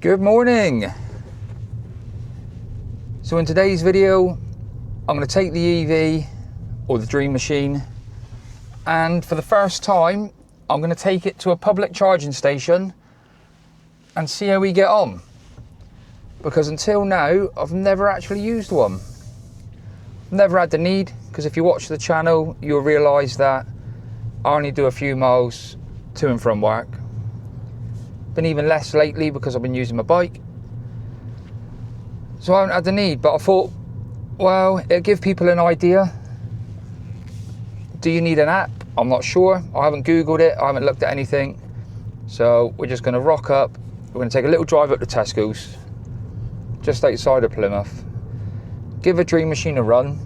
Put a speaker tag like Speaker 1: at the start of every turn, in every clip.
Speaker 1: Good morning. So in today's video, I'm going to take the EV or the Dream Machine, and for the first time, I'm going to take it to a public charging station and see how we get on. Because until now, I've never actually used one. Never had the need, because if you watch the channel, you'll realise that I only do a few miles to and from work. Been even less lately because I've been using my bike. So I haven't had the need, but I thought, well, it'll give people an idea. Do you need an app? I'm not sure. I haven't Googled it. I haven't looked at anything. So we're just going to rock up. We're going to take a little drive up to Tesco's, just outside of Plymouth. Give a Dream Machine a run.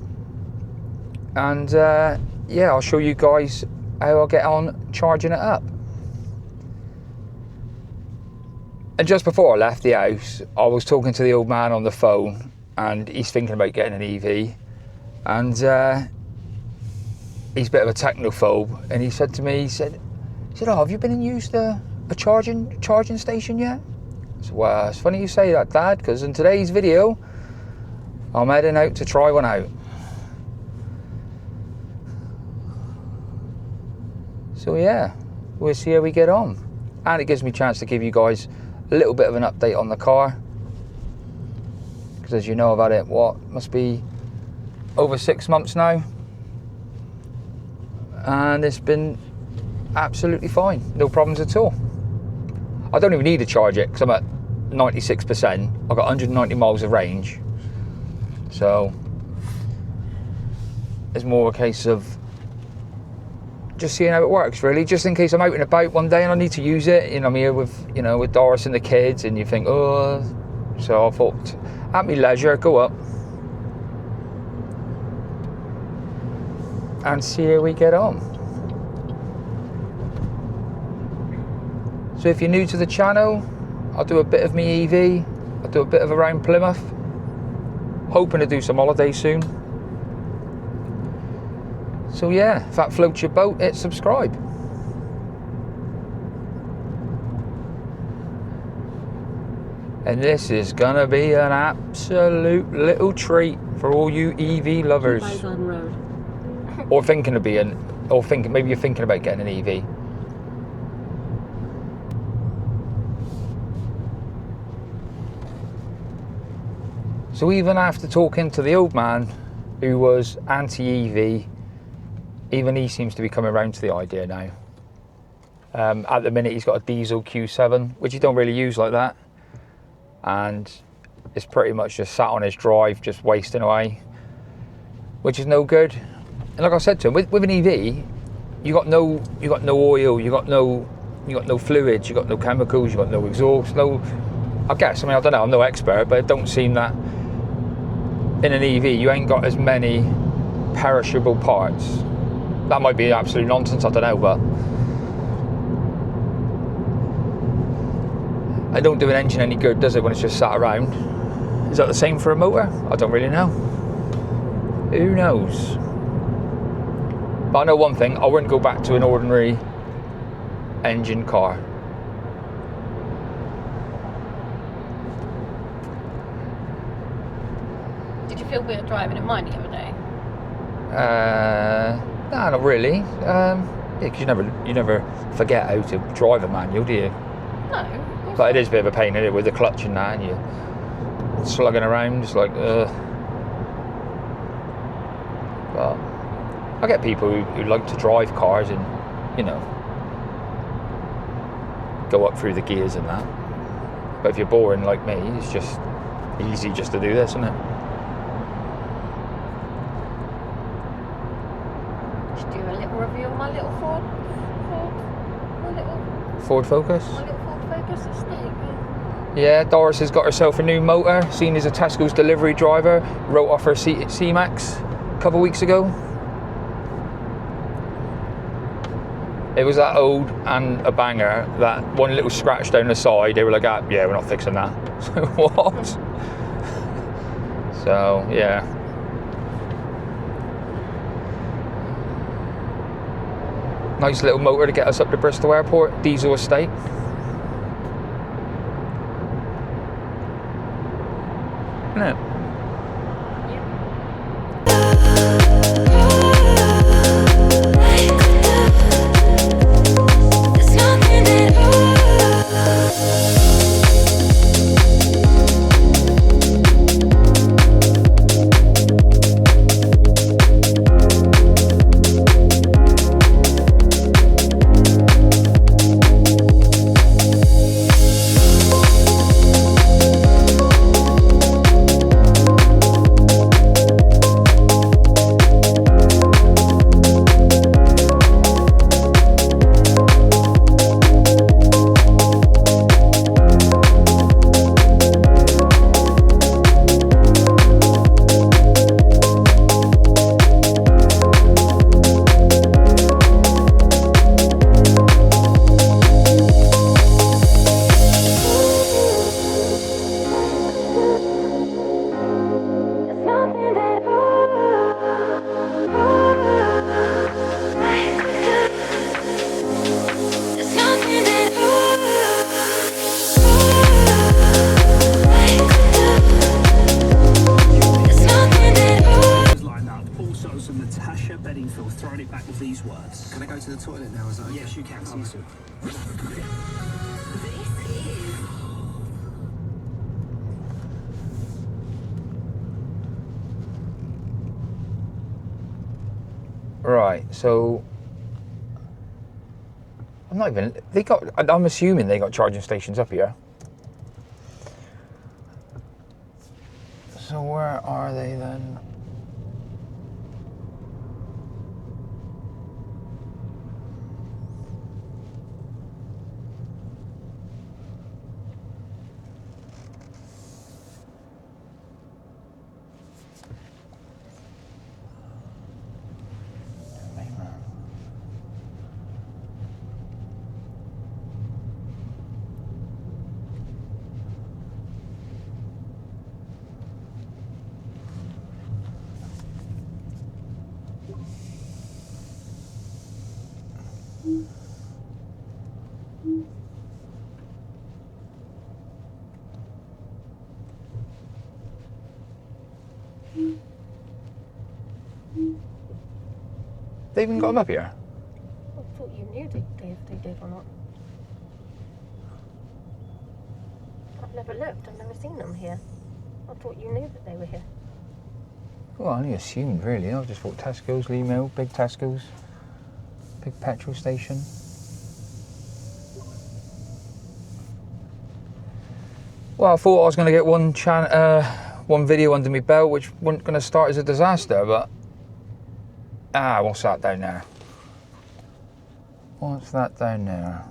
Speaker 1: And yeah, I'll show you guys how I'll get on charging it up. And just before I left the house, I was talking to the old man on the phone, and he's thinking about getting an EV. And he's a bit of a technophobe, and he said to me, he said, oh, have you been and used a charging station yet? I said, well, it's funny you say that, Dad, because in today's video, I'm heading out to try one out. So yeah, we'll see how we get on. And it gives me a chance to give you guys a little bit of an update on the car, because as you know, I've had it, must be over 6 months now, and it's been absolutely fine, no problems at all. I don't even need to charge it because I'm at 96%. I've got 190 miles of range, so it's more a case of just seeing how it works, really, just in case I'm out and about one day and I need to use it. You know, I'm here with Doris and the kids, and you think, oh, so I thought, at my leisure, go up and see how we get on. So if you're new to the channel, I'll do a bit of me EV, I'll do a bit of around Plymouth, hoping to do some holidays soon. So yeah, if that floats your boat, hit subscribe. And this is gonna be an absolute little treat for all you EV lovers.
Speaker 2: On road.
Speaker 1: Or thinking of being, maybe you're thinking about getting an EV. So even after talking to the old man who was anti-EV, even he seems to be coming around to the idea now. At the minute, he's got a diesel Q7, which he don't really use like that. And it's pretty much just sat on his drive, just wasting away, which is no good. And like I said to him, with an EV, you got no oil, you got no fluids, you got no chemicals, you got no exhaust, I guess, I don't know, I'm no expert, but it don't seem that in an EV you ain't got as many perishable parts. That might be absolute nonsense, I don't know, but it don't do an engine any good, does it, when it's just sat around? Is that the same for a motor? I don't really know. Who knows? But I know one thing, I wouldn't go back to an ordinary engine car.
Speaker 2: Did you feel weird driving in mine the other day?
Speaker 1: No, not really. Yeah, because you never forget how to drive a manual, do you?
Speaker 2: No.
Speaker 1: But it is a bit of a pain, isn't it, with the clutch and that, and you're slugging around, just like, But I get people who like to drive cars and, go up through the gears and that. But if you're boring like me, it's just easy just to do this, isn't it?
Speaker 2: Do a little review of my little
Speaker 1: Ford Focus?
Speaker 2: My little Ford Focus estate.
Speaker 1: Yeah, Doris has got herself a new motor, seen as a Tesco's delivery driver, wrote off her C-Max a couple of weeks ago. It was that old and a banger, that one little scratch down the side, they were like, yeah, we're not fixing that. So what? So, yeah. Nice little motor to get us up to Bristol Airport, diesel estate. isn't it?
Speaker 3: Can I go to the toilet now? Is that okay? Yes, you can. See you.
Speaker 1: Right, so I'm not even. I'm assuming they got charging stations up here. So where are they then? They even got them up here?
Speaker 2: I thought you knew if they did or not. I've never looked, I've never seen them here. I thought you knew that they were here.
Speaker 1: Well, I only assumed really. I just thought Tesco's, Lee Mill, big Tesco's, big petrol station. Well, I thought I was going to get one video under my belt, which wasn't going to start as a disaster, but what's that down there? What's that down there?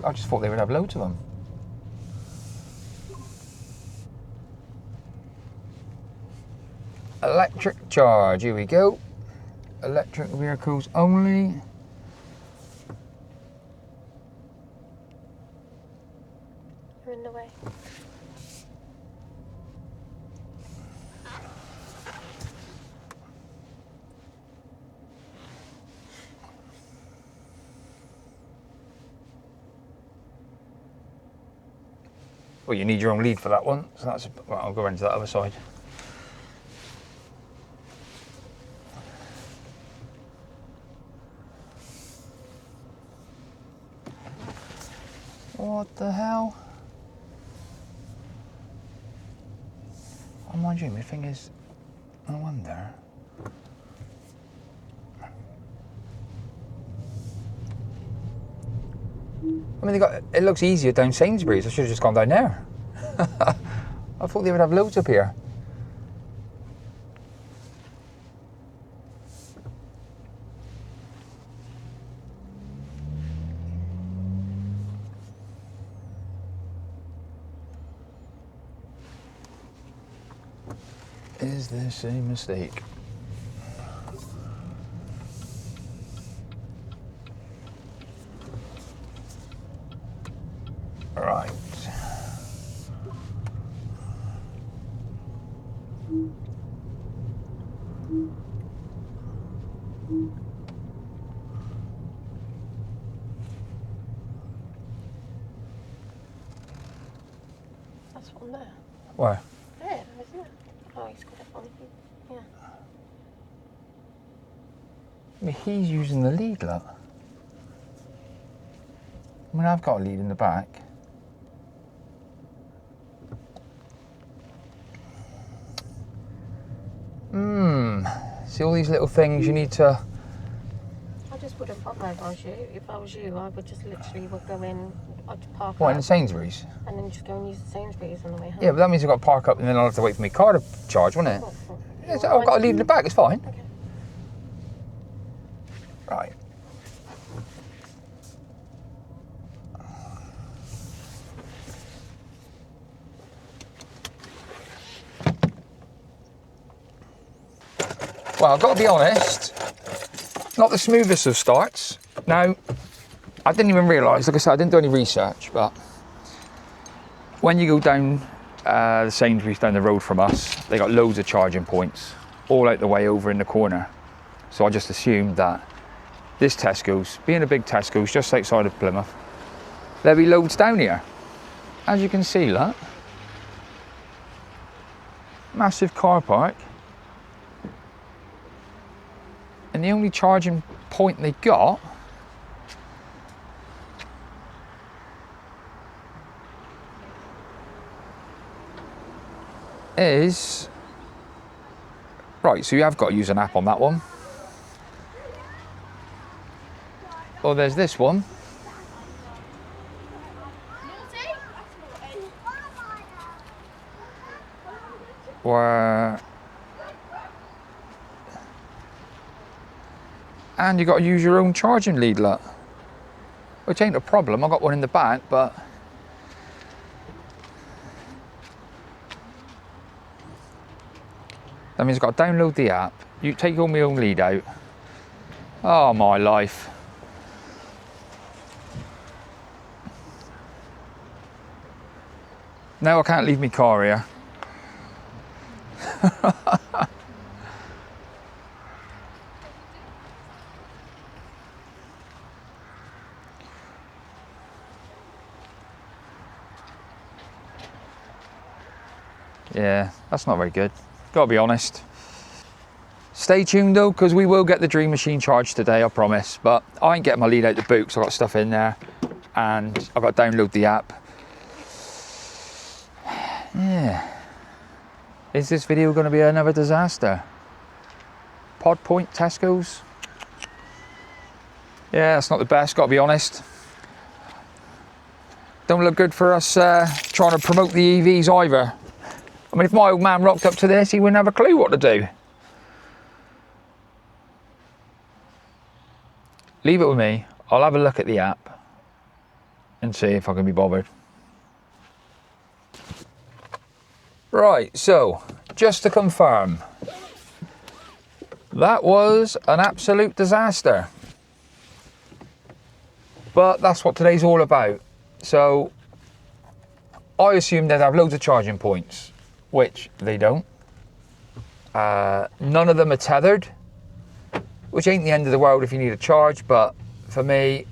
Speaker 1: I just thought they would have loads of them. Electric charge, here we go. Electric vehicles only.
Speaker 2: You're in the way.
Speaker 1: Well, you need your own lead for that one, so that's. Well, I'll go around to that other side. What the hell? Oh, mind you, my thing is. No wonder. I mean, it looks easier down Sainsbury's. I should have just gone down there. I thought they would have loads up here. Is this a mistake? Right.
Speaker 2: on there.
Speaker 1: Where?
Speaker 2: There, isn't it? Oh, he's got it on. Yeah.
Speaker 1: I mean, he's using the lead, look. I mean, I've got a lead in the back. See all these little things you need to...
Speaker 2: I just wouldn't bother if I was you. If I was you, I would just literally go in, I'd park
Speaker 1: What,
Speaker 2: up,
Speaker 1: in the Sainsbury's?
Speaker 2: and then just go and use the Sainsbury's on the way home.
Speaker 1: Yeah, but that means I've got to park up and then I'll have to wait for my car to charge, won't it? Yeah, so I've got to leave in the back, it's fine.
Speaker 2: Okay.
Speaker 1: Right. Well, I've got to be honest, not the smoothest of starts. Now, I didn't even realise, like I said, I didn't do any research, but when you go down the Sainsbury's down the road from us, they got loads of charging points, all out the way over in the corner. So I just assumed that this Tesco's, being a big Tesco's just outside of Plymouth, there'll be loads down here. As you can see, look. Massive car park. And the only charging point they got is... Right, so you have got to use an app on that one. Well, there's this one. Where... And you got to use your own charging lead, look. Which ain't a problem, I got one in the back, but... That means I've got to download the app, you take all my own lead out. Oh, my life. Now I can't leave my car here. Yeah, that's not very good. Gotta be honest. Stay tuned though, because we will get the Dream Machine charged today, I promise. But I ain't getting my lead out the boot, because I've got stuff in there. And I've got to download the app. Yeah. Is this video going to be another disaster? Pod Point Tesco's? Yeah, that's not the best, gotta be honest. Don't look good for us trying to promote the EVs either. I mean, if my old man rocked up to this, he wouldn't have a clue what to do. Leave it with me. I'll have a look at the app and see if I can be bothered. Right, so just to confirm, that was an absolute disaster. But that's what today's all about. So I assumed they'd have loads of charging points, which they don't. None of them are tethered, which ain't the end of the world if you need a charge, but for me,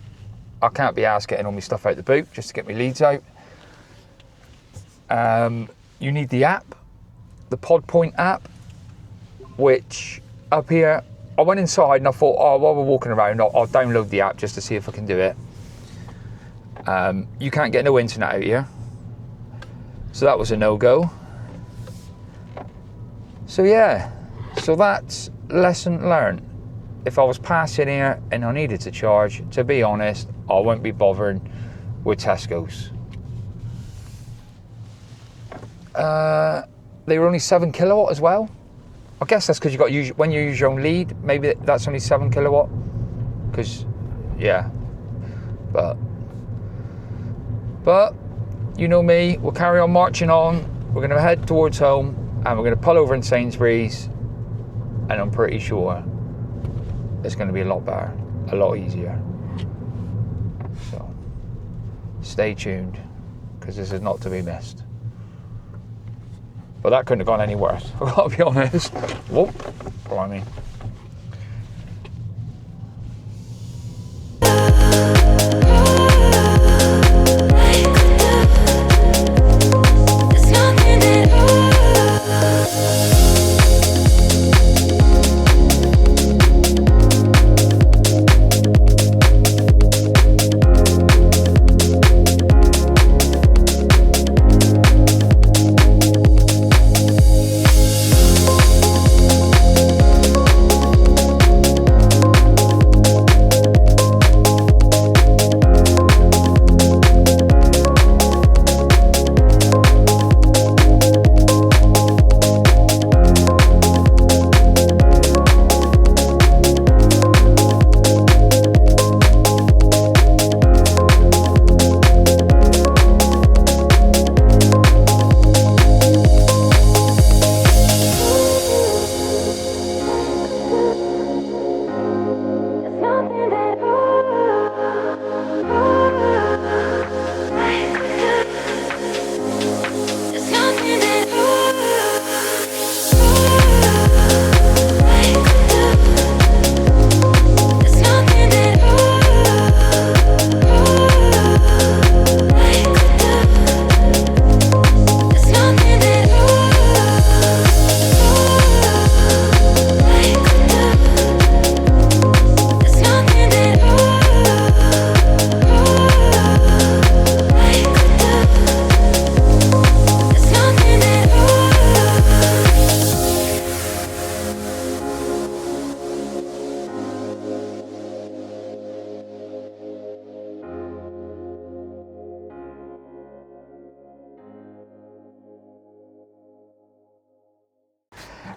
Speaker 1: I can't be arsed getting all my stuff out the boot just to get my leads out. You need the app, the Pod Point app, which up here, I went inside and I thought, oh, while we're walking around, I'll download the app just to see if I can do it. You can't get no internet out here, so that was a no-go. So yeah, so that's lesson learned. If I was passing here and I needed to charge, to be honest, I won't be bothering with Tesco's. They were only 7 kilowatt as well. I guess that's because you got to use, when you use your own lead, maybe that's only 7 kilowatt. Because, yeah, but you know me, we'll carry on marching on. We're going to head towards home and we're going to pull over in Sainsbury's, and I'm pretty sure it's going to be a lot better, a lot easier. So stay tuned, because this is not to be missed. But that couldn't have gone any worse, I've got to be honest. Whoop, blimey.
Speaker 4: It's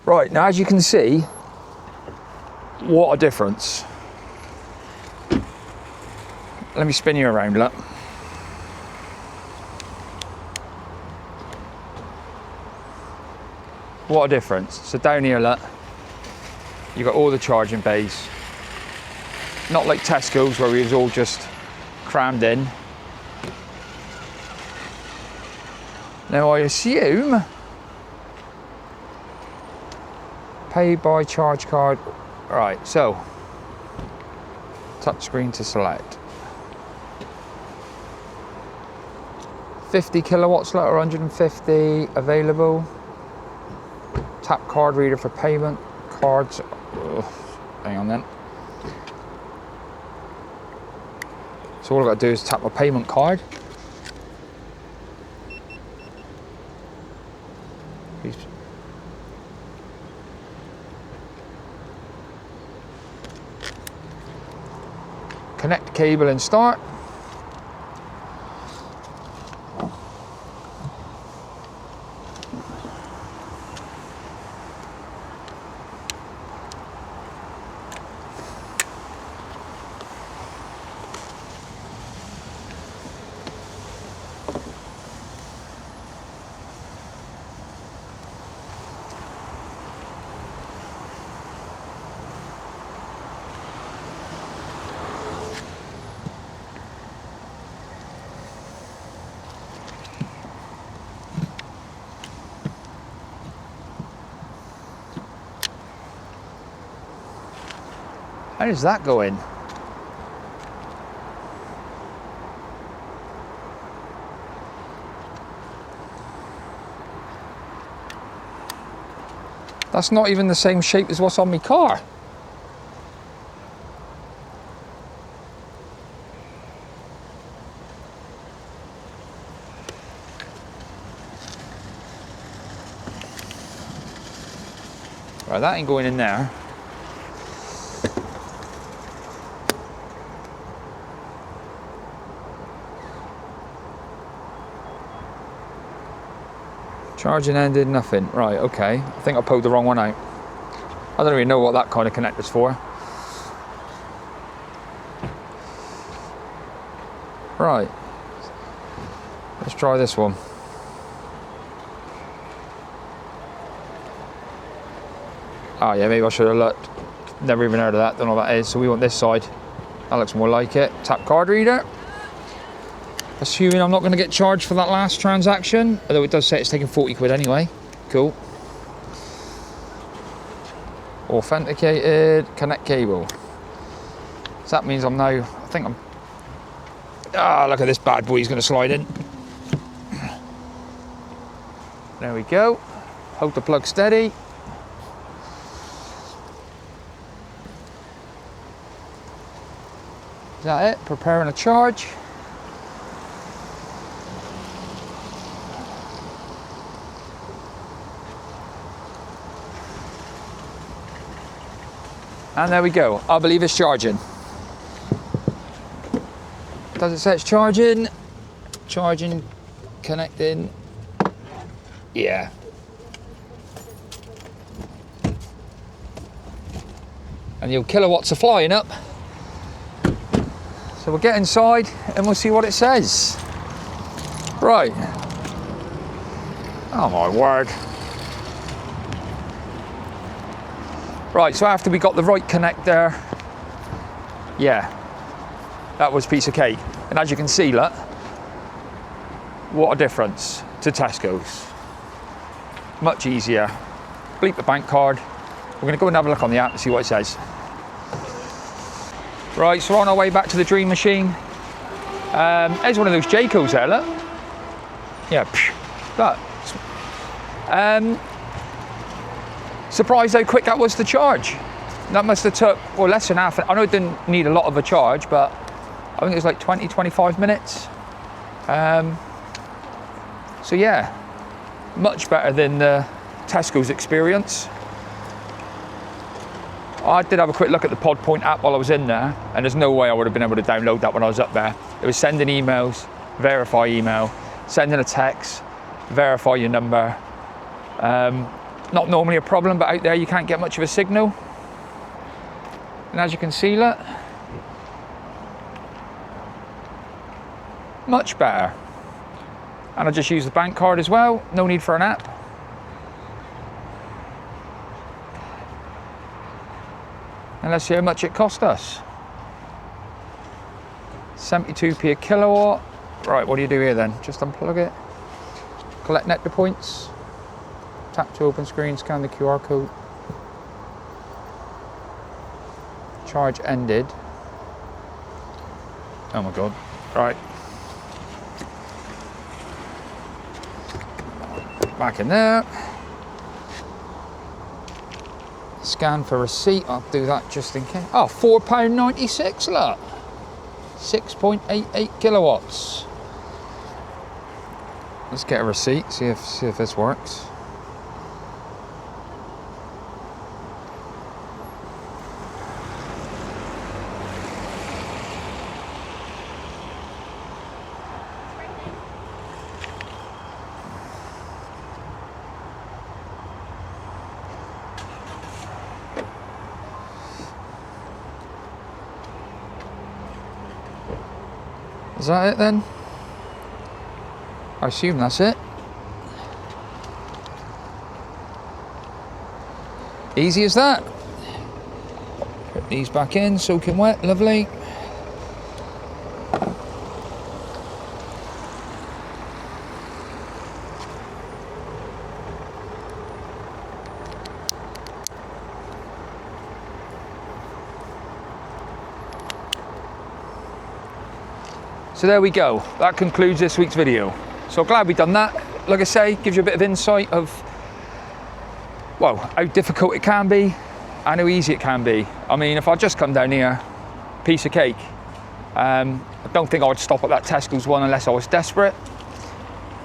Speaker 1: Right, now as you can see, what a difference. Let me spin you around, look. What a difference. So down here, look, you've got all the charging bays. Not like Tesco's where we was all just crammed in. Now I assume pay by charge card. Right, so touchscreen to select. 50 kilowatts, or 150 available. Tap card reader for payment. Cards. Hang on then. So all I've got to do is tap my payment card. Connect cable and start. How does that go in? That's not even the same shape as what's on my car. Right, that ain't going in there. Charging ended, nothing. Right, okay. I think I pulled the wrong one out. I don't even know what that kind of connector's for. Right. Let's try this one. Oh yeah, maybe I should have looked. Never even heard of that, don't know what that is. So we want this side. That looks more like it. Tap card reader. Assuming I'm not going to get charged for that last transaction, although it does say it's taking 40 quid anyway. Cool. Authenticated, connect cable. So that means I'm now, I think I'm, look at this bad boy, he's going to slide in. There we go. Hold the plug steady. Is that it? Preparing a charge. And there we go. I believe it's charging. Does it say it's charging? Charging, connecting. Yeah. And your kilowatts are flying up. So we'll get inside and we'll see what it says. Right. Oh my word. Right, so after we got the right connector, yeah, that was a piece of cake. And as you can see, look, what a difference to Tesco's. Much easier. Bleep the bank card. We're gonna go and have a look on the app and see what it says. Right, so we're on our way back to the Dream Machine. There's one of those Jaycos there, look. Yeah, look. Surprised how quick that was to charge. That must have took, well, less than half. I know it didn't need a lot of a charge, but I think it was like 20, 25 minutes. So yeah, much better than Tesco's experience. I did have a quick look at the PodPoint app while I was in there, and there's no way I would have been able to download that when I was up there. It was sending emails, verify email, sending a text, verify your number. Not normally a problem, but out there you can't get much of a signal. And as you can see, look, much better. And I just use the bank card as well, no need for an app. And let's see how much it cost us. 72p a kilowatt. Right, what do you do here then? Just unplug it, collect nectar points, tap to open screen, scan the QR code. Charge ended. Oh my God. Right. Back in there. Scan for receipt. I'll do that just in case. Oh, £4.96, look. 6.88 kilowatts. Let's get a receipt, see if this works. Is that it then? I assume that's it. Easy as that. Put these back in, soaking wet, lovely. So there we go, that concludes this week's video. So glad we've done that. Like I say, gives you a bit of insight of, well, how difficult it can be and how easy it can be. I mean, if I just come down here, piece of cake. I don't think I would stop at that Tesco's one unless I was desperate.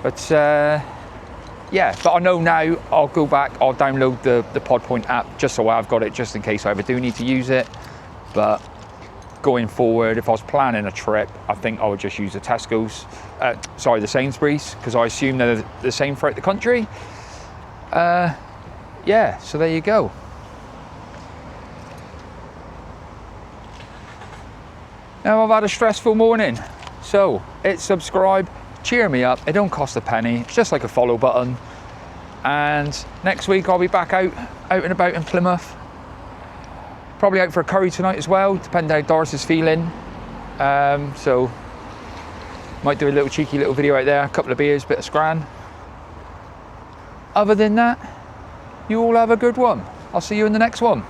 Speaker 1: But yeah, but I know now I'll go back, I'll download the PodPoint app just so I've got it, just in case I ever do need to use it. But going forward, if I was planning a trip, I think I would just use the Tesco's, the Sainsbury's, because I assume they're the same throughout the country. Yeah, so there you go. Now I've had a stressful morning, so hit subscribe, cheer me up, it don't cost a penny, it's just like a follow button. And next week I'll be back out and about in Plymouth. Probably out for a curry tonight as well, depending how Doris is feeling. So, might do a little cheeky little video out there, a couple of beers, bit of scran. Other than that, you all have a good one. I'll see you in the next one.